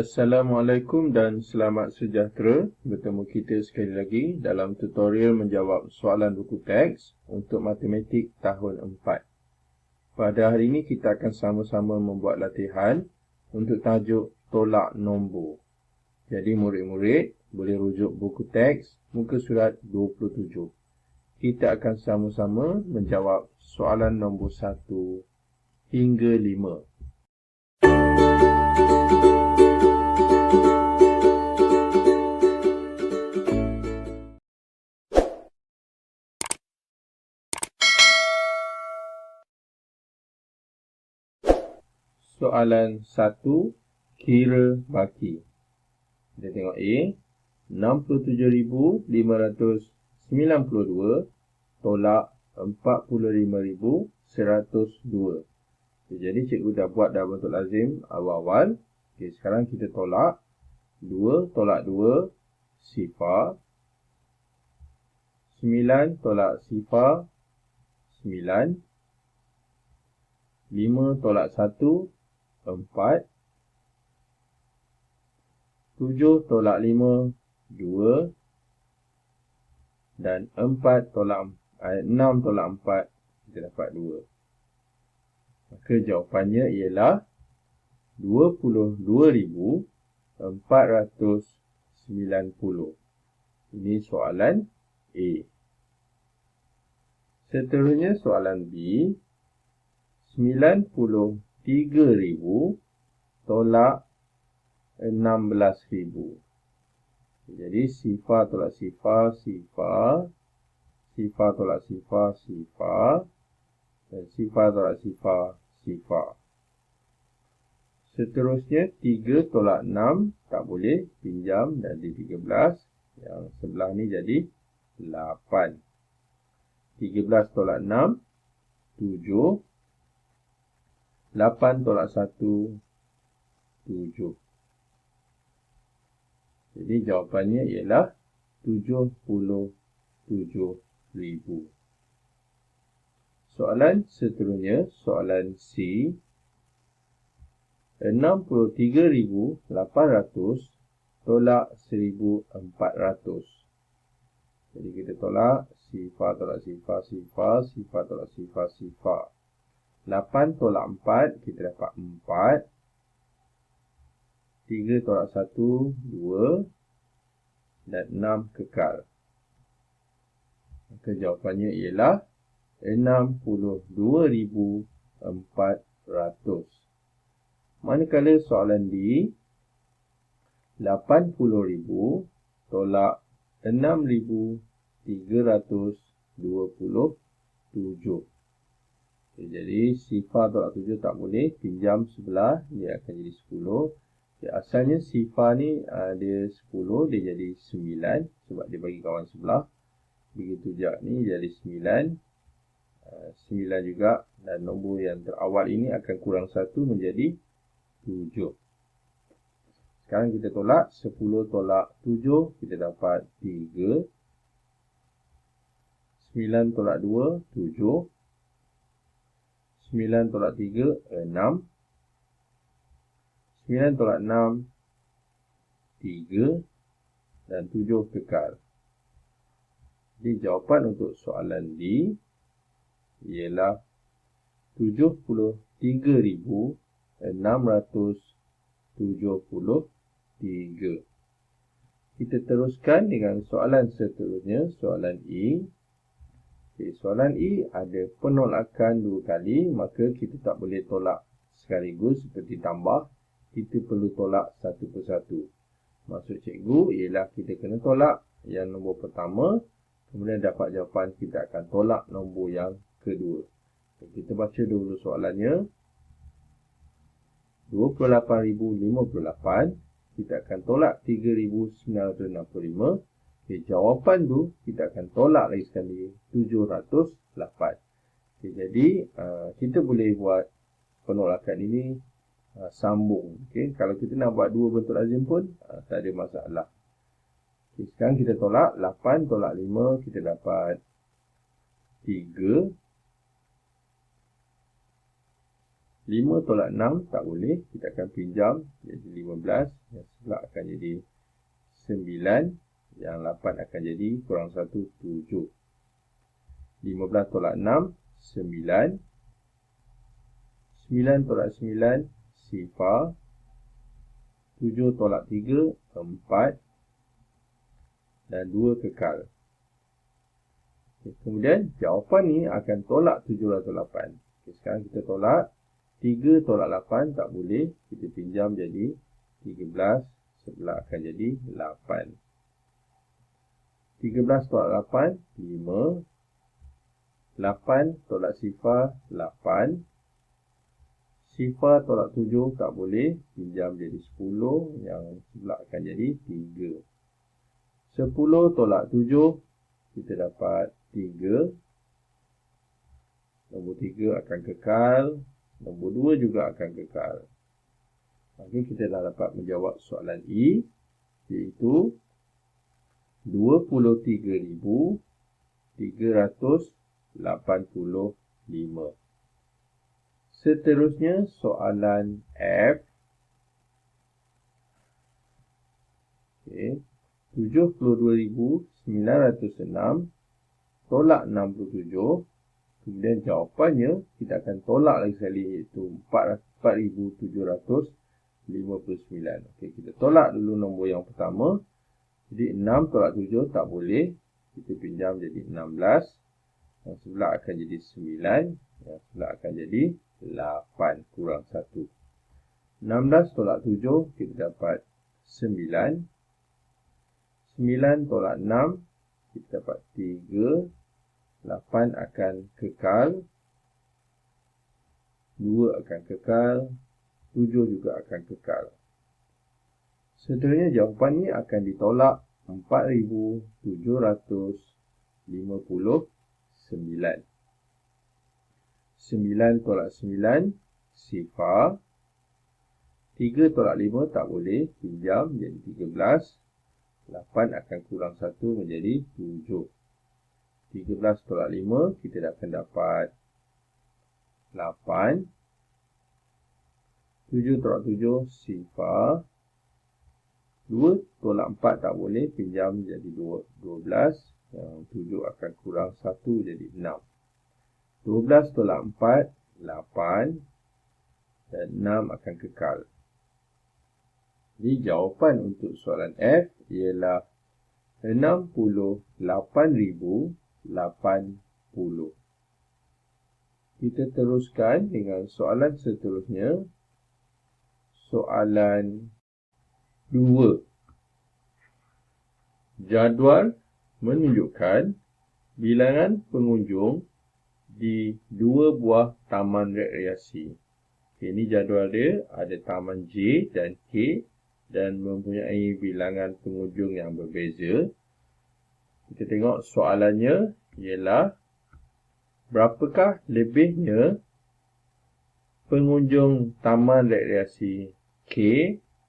Assalamualaikum dan selamat sejahtera. Bertemu kita sekali lagi dalam tutorial menjawab soalan buku teks untuk matematik tahun 4. Pada hari ini kita akan sama-sama membuat latihan untuk tajuk tolak nombor. Jadi murid-murid boleh rujuk buku teks muka surat 27. Kita akan sama-sama menjawab soalan nombor 1 hingga 5. Soalan 1, kira baki. Kita tengok A. 67,592 tolak 45,102. Jadi cikgu dah buat dah bentuk lazim awal-awal. Okay, sekarang kita tolak. 2 tolak 2, sifar. 9 tolak sifar, 9. 5 tolak 1, 4. 7 tolak 5, 2. Dan 6 tolak 4, kita dapat 2. Maka jawapannya ialah 22,490. Ini soalan A. Seterusnya soalan B. 93,000 tolak 16,000. Jadi sifar tolak sifar, sifar. Sifar tolak sifar, sifar. Dan sifar tolak sifar, sifar. Seterusnya 3 tolak 6 tak boleh, pinjam jadi 13. Yang sebelah ni jadi 8. 13 tolak 6, 7. 8 tolak 1, 7. Jadi jawapannya ialah 77,000. Soalan seterusnya, soalan C. 63,800 tolak 1,400. Jadi kita tolak sifar tolak sifar, sifar. Sifar tolak sifar, sifar. 8 tolak 4, kita dapat 4. 3 tolak 1, 2. Dan 6 kekal. Maka jawapannya ialah 62,400. Manakala soalan D. 80,000 tolak 6,327. Jadi sifar tolak 7 tak boleh, pinjam sebelah, dia akan jadi 10. Asalnya sifar ni dia 10, dia jadi 9 sebab dia bagi kawan sebelah. Begitu juga ni jadi 9. 9 juga, dan nombor yang terawal ini akan kurang 1 menjadi 7. Sekarang kita tolak 10 tolak 7, kita dapat 3. 9 tolak 2, 7. 9 tolak 3, 6. 9 tolak 6, 3. Dan 7 kekal. Jadi jawapan untuk soalan D ialah 73,673. Kita teruskan dengan soalan seterusnya, soalan E. Okay, soalan E ada penolakan 2 kali, maka kita tak boleh tolak sekaligus seperti tambah. Kita perlu tolak satu persatu. Maksud cikgu ialah kita kena tolak yang nombor pertama, kemudian dapat jawapan, kita akan tolak nombor yang kedua. Kita baca dulu soalannya. 28,058. Kita akan tolak 3,965. Okay, jawapan tu kita akan tolak lagi sekali 708. Okay, jadi kita boleh buat penolakan ini sambung. Okay, kalau kita nak buat dua bentuk lazim pun tak ada masalah. Okay, sekarang kita tolak 8 tolak 5, kita dapat 3. 5 tolak 6 tak boleh. Kita akan pinjam. Jadi 15. Yang sebelah akan jadi 9. Yang 8 akan jadi kurang 1, 7. 15 tolak 6, 9. 9 tolak 9, sifar. 7 tolak 3, 4. Dan 2 kekal. Kemudian jawapan ni akan tolak 708. Sekarang kita tolak. 3 tolak 8 tak boleh. Kita pinjam jadi 13. Sebelah akan jadi 8. 13 tolak 8, 5. 8 tolak sifar, 8. Sifar tolak 7 tak boleh. Pinjam jadi 10. Yang sebelah akan jadi 3. 10 tolak 7. Kita dapat 3. Nombor 3 akan kekal. Nombor 2 juga akan kekal. Okey, kita dah dapat menjawab soalan E. Iaitu 23,385. Seterusnya soalan F. Okey. 72,906 tolak 67. Kemudian jawapannya kita akan tolak lagi sekali, iaitu 4,759. Okey, kita tolak dulu nombor yang pertama. Jadi 6 tolak 7 tak boleh. Kita pinjam jadi 16. Yang sebelah akan jadi 9. Yang sebelah akan jadi 8 kurang 1. 16 tolak 7 kita dapat 9. 9 tolak 6 kita dapat 3. 8 akan kekal. 2 akan kekal. 7 juga akan kekal. Seterusnya jawapan ni akan ditolak 4,759. 9 tolak 9, sifar. 3 tolak 5 tak boleh. Pinjam jadi 13. 8 akan kurang 1 menjadi 7. 13 tolak 5, kita akan dapat 8. 7 tolak 7, sifar. 2 tolak 4 tak boleh. Pinjam jadi 12. Yang 7 akan kurang 1 jadi 6. 12 tolak 4, 8. Dan 6 akan kekal. Jadi jawapan untuk soalan F ialah 68,080. Kita teruskan dengan soalan seterusnya. Soalan 2. Jadual menunjukkan bilangan pengunjung di 2 buah taman rekreasi. Ini jadual dia, ada taman J dan K dan mempunyai bilangan pengunjung yang berbeza. Kita tengok soalannya ialah berapakah lebihnya pengunjung taman rekreasi K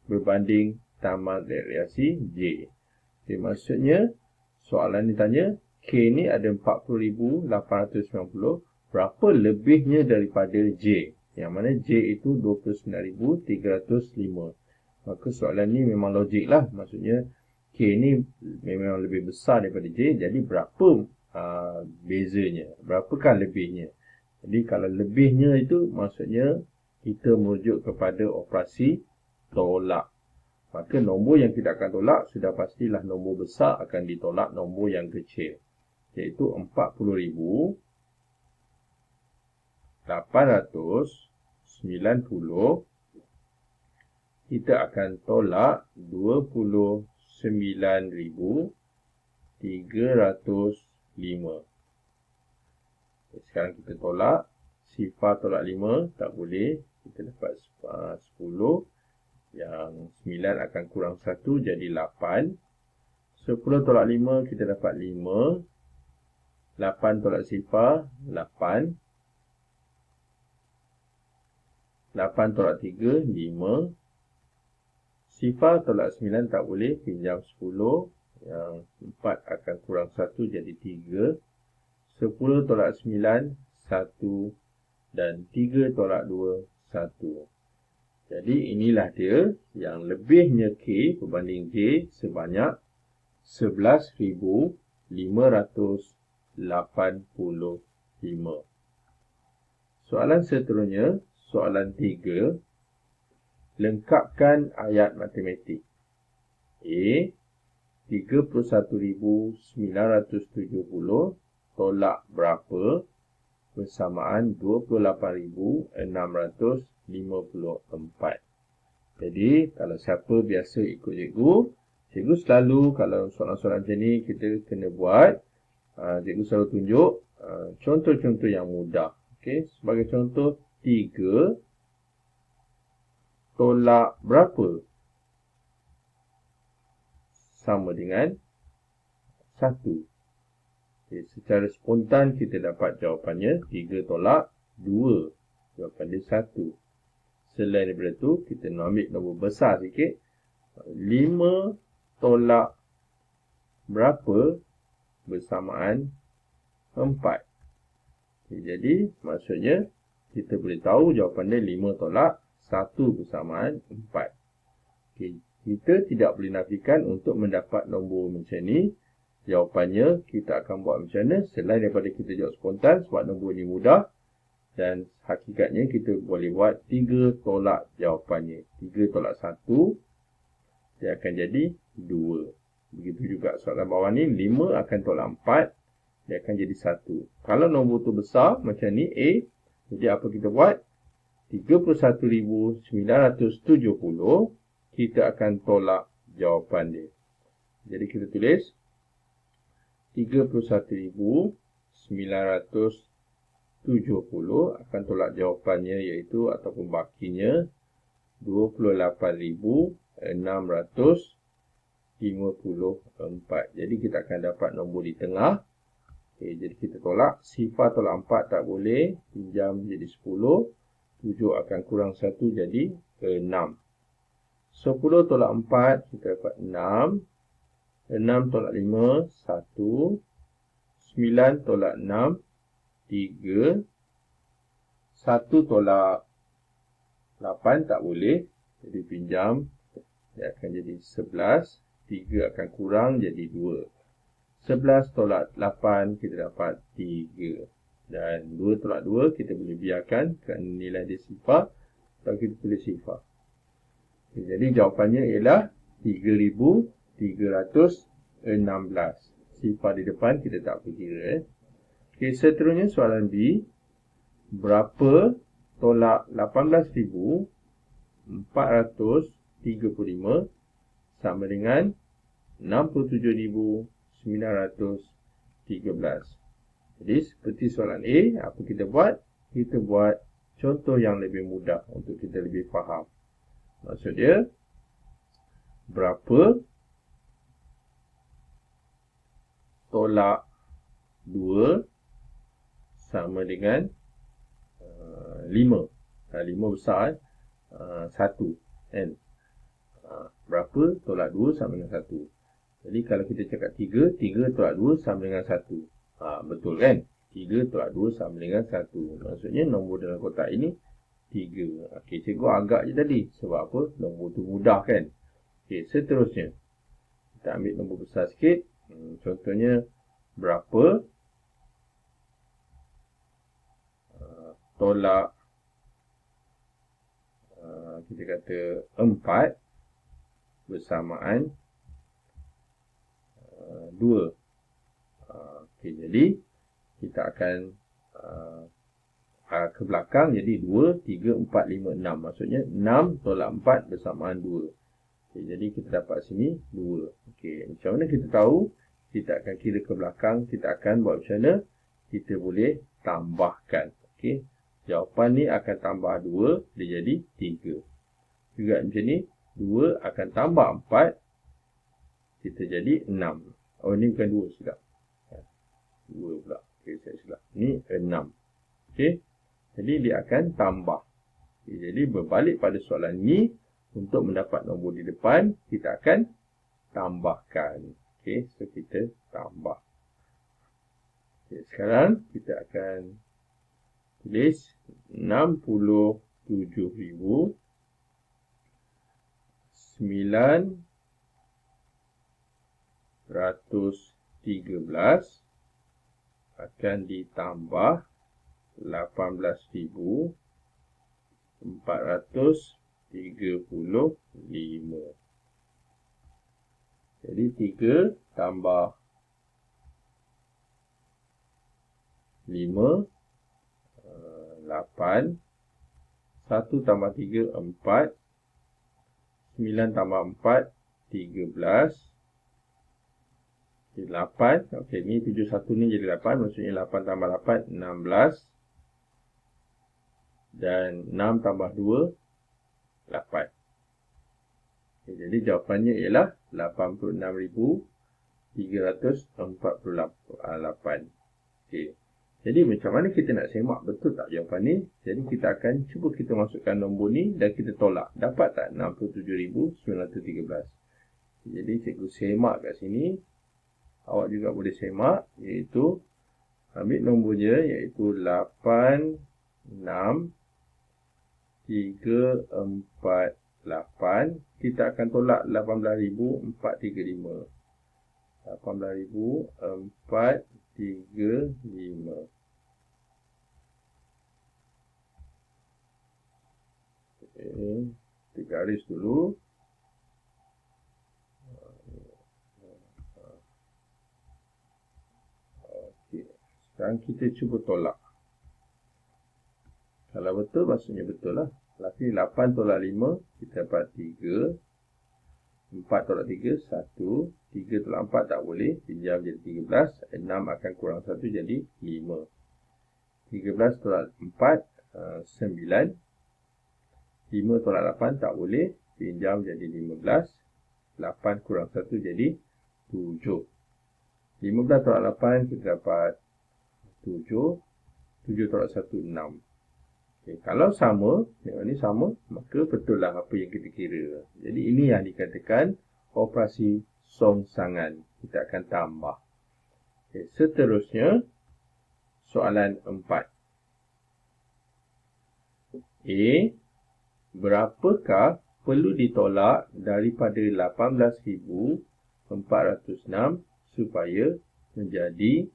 berbanding taman rekreasi J. Jadi maksudnya soalan ni tanya K ni ada 40,890. Berapa lebihnya daripada J? Yang mana J itu 29,305. Maka soalan ni memang logik lah. Maksudnya K ni memang lebih besar daripada J. Jadi berapa bezanya? Berapakah lebihnya? Jadi kalau lebihnya itu maksudnya kita merujuk kepada operasi tolak. Maka nombor yang kita akan tolak sudah pastilah nombor besar akan ditolak nombor yang kecil. Iaitu 40,890. Kita akan tolak 29,305. Sekarang kita tolak. Sifar tolak 5 tak boleh. Kita dapat 10. Yang 9 akan kurang 1 jadi 8. 10 tolak 5 kita dapat 5. 8 tolak sifar 8. 8 tolak 3 5. Sifar tolak 9 tak boleh. Pinjam 10. Yang 4 akan kurang 1 jadi 3. 10 tolak 9 1. Dan 3 tolak 2 1. Jadi inilah dia yang lebihnya K berbanding J sebanyak 11,585. Soalan seterusnya, soalan 3. Lengkapkan ayat matematik. A. 31,970 tolak berapa bersamaan 28,654. Jadi, kalau siapa biasa ikut cikgu selalu kalau soalan-soalan macam ni kita kena buat. Cikgu selalu tunjuk contoh-contoh yang mudah. Okey, sebagai contoh 3 tolak berapa sama dengan 1. Okay, secara spontan kita dapat jawapannya 3 tolak 2. Jawapan dia 1. Selain daripada tu, kita nak ambil nombor besar sikit. 5 tolak berapa bersamaan 4. Okay, jadi, maksudnya kita boleh tahu jawapan dia 5 tolak 1 bersamaan 4. Okay, kita tidak boleh nafikan untuk mendapat nombor macam ni. Jawapannya kita akan buat macam mana selain daripada kita jawab spontan sebab nombor ni mudah. Dan hakikatnya kita boleh buat 3 tolak jawapannya. 3 tolak 1 dia akan jadi 2. Begitu juga soalan bawah ni 5 akan tolak 4 dia akan jadi 1. Kalau nombor tu besar macam ni A, jadi apa kita buat? 31,970 kita akan tolak jawapan dia. Jadi kita tulis 31,970 akan tolak jawapannya iaitu ataupun bakinya 28,654. Jadi kita akan dapat nombor di tengah. Okay, jadi kita tolak. Sifar tolak 4 tak boleh. Pinjam jadi 10. 7 akan kurang 1 jadi 6. 10 tolak 4 kita dapat 6. 6 tolak 5, 1. 9 tolak 6, 3. 1 tolak 8 tak boleh. Jadi pinjam. Dia akan jadi 11. 3 akan kurang jadi 2. 11 tolak 8 kita dapat 3. Dan 2 tolak 2 kita boleh biarkan kerana nilai dia sifar. Atau kita tulis sifar. Okay, jadi jawapannya ialah 3,316. Sifar di depan kita tak perlu kira. Okay, seterusnya soalan B. Berapa tolak 18,435 sama dengan 67,913. Jadi seperti soalan A, apa kita buat? Kita buat contoh yang lebih mudah untuk kita lebih faham. Maksud dia, berapa tolak 2 sama dengan 5. 5 besar, 1. Kan? Berapa tolak 2 sama dengan 1. Jadi kalau kita cakap 3, 3 tolak 2 sama dengan 1. Betul kan? 3 tolak 2 sama dengan 1. Maksudnya nombor dalam kotak ini 3. Okey, cikgu agak je tadi. Sebab apa? Nombor tu mudah kan? Okey, seterusnya. Kita ambil nombor besar sikit. Contohnya, berapa tolak kita kata 4 bersamaan 2. Okey, jadi kita akan ke belakang jadi 2, 3, 4, 5, 6. Maksudnya 6 tolak 4 bersamaan 2. Okay, jadi kita dapat sini 2. Okay, macam mana kita tahu? Kita akan kira ke belakang. Kita akan buat macam mana? Kita boleh tambahkan. Okay, jawapan ni akan tambah 2. Dia jadi 3. Juga macam ni. 2 akan tambah 4. Kita jadi 6. Oh, ni bukan 2 silap. 2 pula. Okay, saya silap. Ni 6. Okay. Jadi dia akan tambah. Okay, jadi berbalik pada soalan ni, untuk mendapat nombor di depan, kita akan tambahkan. Okay, so kita tambah. Okay, sekarang kita akan tulis 60 7,913 akan ditambah 18,435. Jadi 3 tambah 5, 8, 1 tambah 3, 4, 9 tambah 4, 13, 8, okey, ni 71 ni jadi 8, maksudnya 8 tambah 8, 16, dan 6 tambah 2, 8. Okay, jadi jawapannya ialah 86,348. Okay. Jadi macam mana kita nak semak betul tak jawapan ni? Jadi kita akan cuba kita masukkan nombor ni dan kita tolak. Dapat tak 67,913? Jadi cikgu semak kat sini. Awak juga boleh semak, iaitu ambil nombornya iaitu 86,348. Kita akan tolak 18,435. 18,435. Okay. Kita garis dulu. Okay. Sekarang kita cuba tolak. Kalau betul, maksudnya betul lah. Tapi 8 tolak 5, kita dapat 3. 4 tolak 3, 1. 3 tolak 4 tak boleh. Pinjam jadi 13. 6 akan kurang 1 jadi 5. 13 tolak 4, 9. 5 tolak 8 tak boleh. Pinjam jadi 15. 8 kurang 1 jadi 7. 15 tolak 8 kita dapat 7. 7 tolak 1, 6. Okay, kalau sama, tengok ni sama, maka betul lah apa yang kita kira. Jadi ini yang dikatakan operasi songsangan. Kita akan tambah. Okay, seterusnya, soalan 4. A. Berapakah perlu ditolak daripada 18,406 supaya menjadi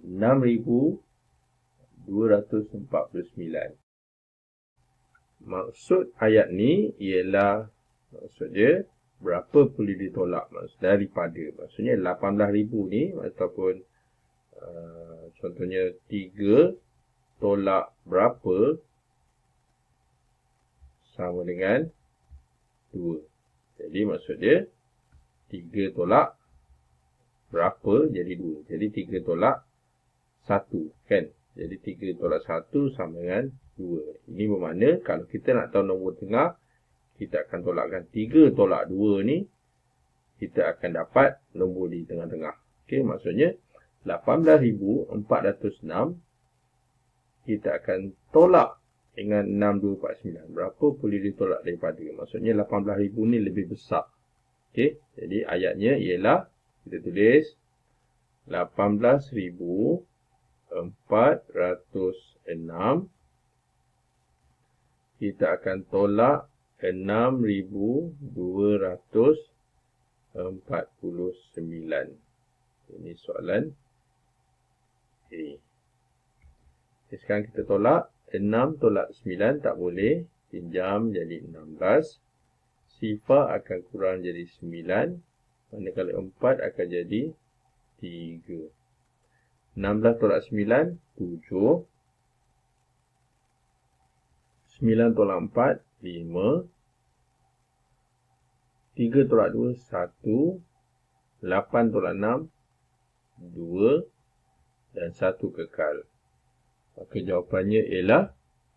6,249. Maksud ayat ni ialah, maksud dia berapa perlu ditolak, maksud daripada, maksudnya 18,000 ni ataupun contohnya 3 tolak berapa sama dengan 2. Jadi maksud dia 3 tolak berapa jadi 2. Jadi 3 tolak 1, kan? Jadi 3 tolak 1 sama dengan 2. Ini bermakna kalau kita nak tahu nombor tengah, kita akan tolakkan 3 tolak 2 ni, kita akan dapat nombor di tengah-tengah. Okey, maksudnya 18,406 kita akan tolak dengan 6,249. Berapa boleh ditolak daripada? Maksudnya 18,000 ni lebih besar. Okey, jadi ayatnya ialah kita tulis 18,406 kita akan tolak 6,249. Ini soalan A. Okay, sekarang kita tolak 6 tolak 9 tak boleh. Pinjam jadi 16. Sifar akan kurang jadi 9. Manakala 4 akan jadi 3. 16 tolak 9, 7. 9 tolak 4, 5. 3 tolak 2, 1. 8 tolak 6, 2. Dan 1 kekal. Maka jawapannya ialah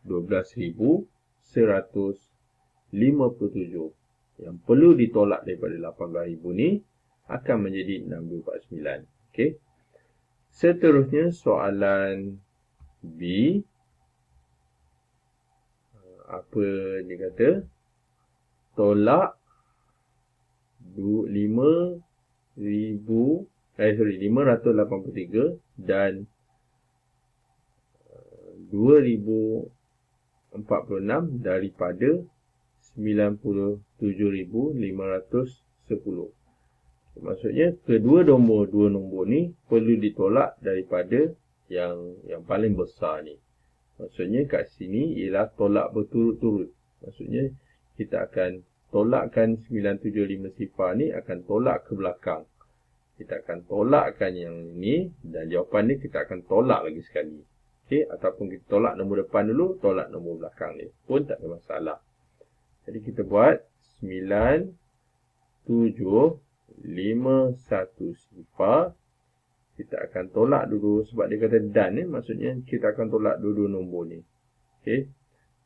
12,157. Yang perlu ditolak daripada 18,000 ni akan menjadi 6,249. Okey. Seterusnya soalan B. Apa dia kata? Tolak 583 dan 2,000 46 daripada 97,510. Maksudnya kedua nombor ni perlu ditolak daripada yang paling besar ni. Maksudnya kat sini ialah tolak berturut-turut. Maksudnya kita akan tolakkan 975 sifar ni, akan tolak ke belakang. Kita akan tolakkan yang ini dan jawapan ni kita akan tolak lagi sekali. Okey, ataupun kita tolak nombor depan dulu, tolak nombor belakang ni pun tak ada masalah. Jadi kita buat 9751 sifar. Kita akan tolak dulu sebab dia kata dan ni, maksudnya kita akan tolak dua-dua nombor ni. Okey.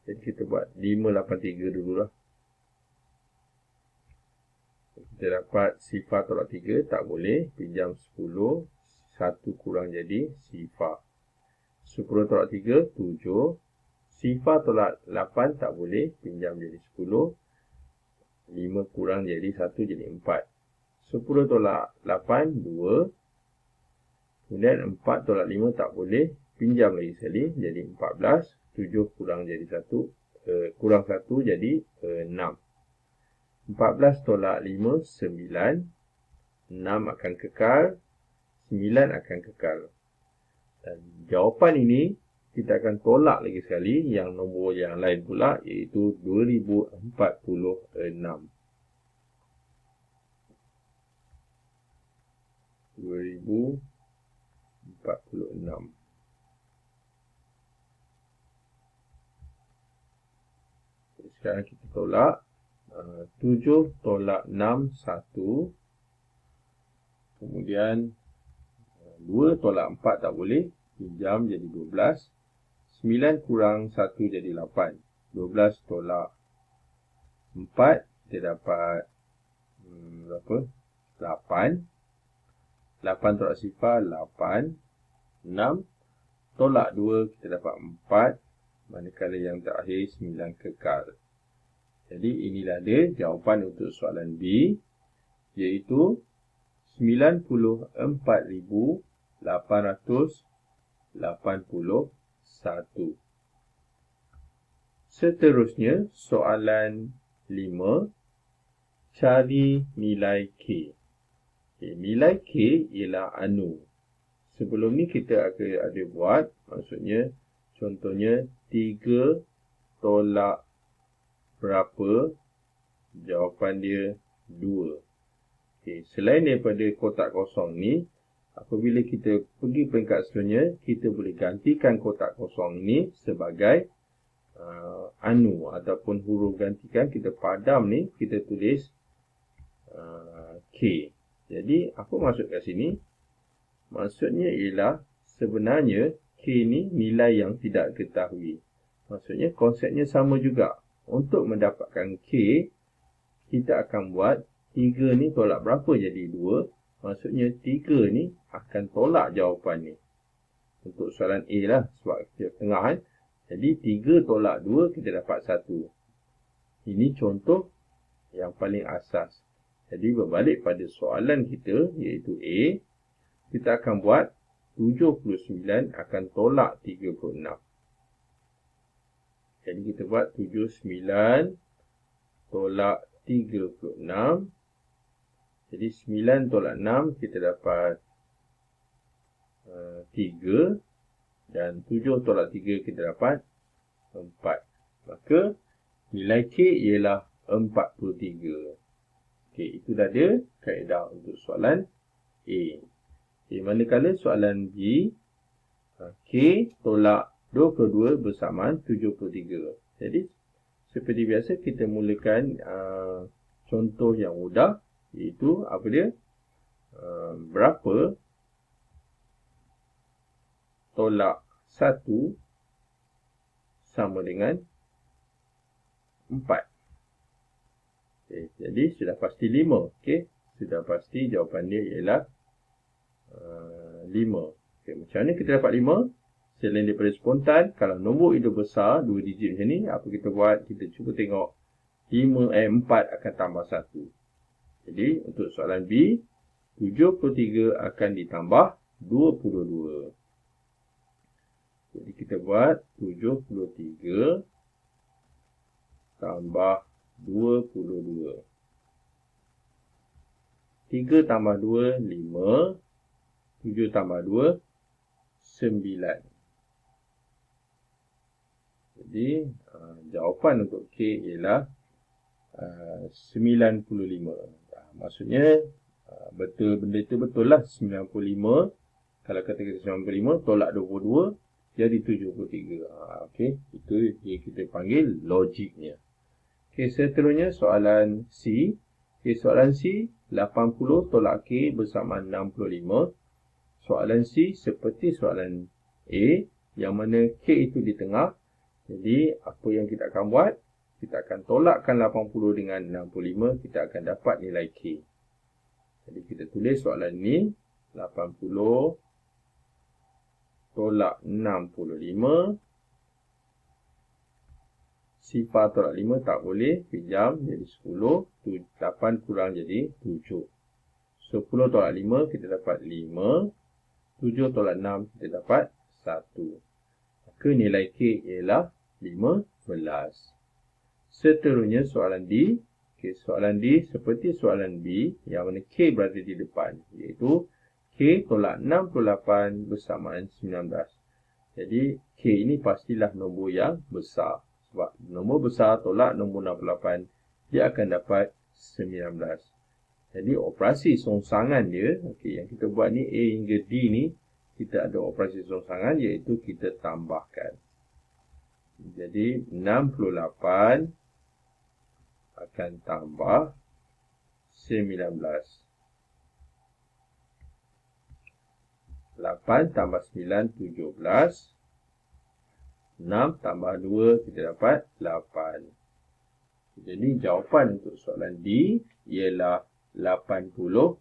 Jadi kita buat 583 dululah. Kita dapat sifar tolak 3 tak boleh, pinjam 10, 1 kurang jadi sifar. 10 tolak 3, 7. Sifar tolak 8 tak boleh, pinjam jadi 10. 5 kurang jadi 1 jadi 4. 10 tolak 8, 2. Kemudian 4 tolak 5 tak boleh, pinjam lagi sekali jadi 14. 7 kurang jadi 1, kurang 1 jadi 6. 14 tolak 5, 9. 6 akan kekal, 9 akan kekal. Dan jawapan ini kita akan tolak lagi sekali yang nombor yang lain pula, iaitu 2046. 2046. Sekarang kita tolak. 7 tolak 6, 1. Kemudian 2 tolak 4 tak boleh, pinjam jadi 12. 9 kurang 1 jadi 8. 12 tolak 4, kita dapat berapa? 8. 8 tolak sifar, 8. 6 tolak 2, kita dapat 4. Manakala yang terakhir 9 kekal. Jadi inilah dia jawapan untuk soalan B, iaitu 94,881. Seterusnya, soalan 5. Cari nilai K. Nilai K ialah anu. Sebelum ni kita ada buat, maksudnya contohnya 3 tolak berapa, jawapan dia 2. Okay. Selain daripada kotak kosong ni, apabila kita pergi peringkat seterusnya, kita boleh gantikan kotak kosong ni sebagai anu ataupun huruf gantikan. Kita padam ni, kita tulis K. Jadi apa maksud kat sini? Maksudnya ialah sebenarnya K ni nilai yang tidak diketahui. Maksudnya konsepnya sama juga. Untuk mendapatkan K, kita akan buat 3 ni tolak berapa jadi 2. Maksudnya 3 ni akan tolak jawapan ni. Untuk soalan A lah, sebab kita tengah kan. Jadi 3 tolak 2, kita dapat 1. Ini contoh yang paling asas. Jadi berbalik pada soalan kita, iaitu A, kita akan buat 79 akan tolak 36. Jadi kita buat 79 tolak 36. Jadi 9 tolak 6 kita dapat 3. Dan 7 tolak 3 kita dapat 4. Maka nilai K ialah 43. Okey, itu dah dia kaedah untuk soalan A. Okay, manakala soalan B, K tolak 22 bersamaan 73. Jadi, seperti biasa kita mulakan contoh yang mudah, iaitu apa dia? Berapa tolak 1 sama dengan 4. Okay, jadi, sudah pasti 5. Okay? Sudah pasti jawapan dia ialah 5. Okay, macam mana kita dapat 5? Selain daripada spontan, kalau nombor itu besar, 2 digit macam ni, apa kita buat? Kita cuba tengok 4 akan tambah 1. Jadi, untuk soalan B, 73 akan ditambah 22. Jadi, kita buat 73 tambah 22. 3 tambah 2, 5. 7 tambah 2, 9. Jadi, jawapan untuk K ialah 95. Maksudnya, benda itu betul lah 95. Kalau kata kita 95, tolak 22, jadi 73. Okey, itu yang kita panggil logiknya. Okey, seterusnya soalan C. Okey, soalan C, 80 tolak K bersamaan 65. Soalan C seperti soalan A, yang mana K itu di tengah. Jadi, apa yang kita akan buat? Kita akan tolakkan 80 dengan 65, kita akan dapat nilai K. Jadi, kita tulis soalan ni, 80 tolak 65. Sifar tolak 5 tak boleh, pinjam, jadi 10. 8 kurang jadi 7. 10 tolak 5, kita dapat 5. 7 tolak 6, kita dapat 1. Maka nilai K ialah 15. Seterusnya soalan D. Okay, soalan D seperti soalan B, yang mana K berada di depan, iaitu K tolak 68 bersamaan 19. Jadi K ini pastilah nombor yang besar. Sebab nombor besar tolak nombor 68, dia akan dapat 19. Jadi operasi songsangan dia, okay, yang kita buat ni A hingga D ni, kita ada operasi songsangan, iaitu kita tambahkan. Jadi 68 akan tambah 19. 8 tambah 9, 17. 6 tambah 2, kita dapat 8. Jadi jawapan untuk soalan D ialah 87.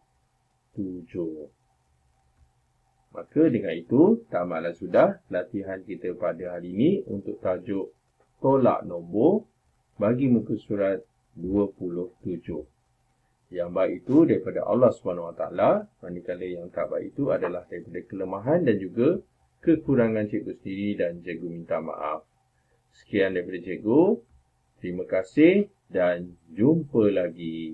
Maka dengan itu, tamatlah sudah latihan kita pada hari ini untuk tajuk tolak nombor bagi muka surat 27. Yang baik itu daripada Allah SWT, manakala yang tak baik itu adalah daripada kelemahan dan juga kekurangan cikgu sendiri dan cikgu minta maaf. Sekian daripada cikgu. Terima kasih dan jumpa lagi.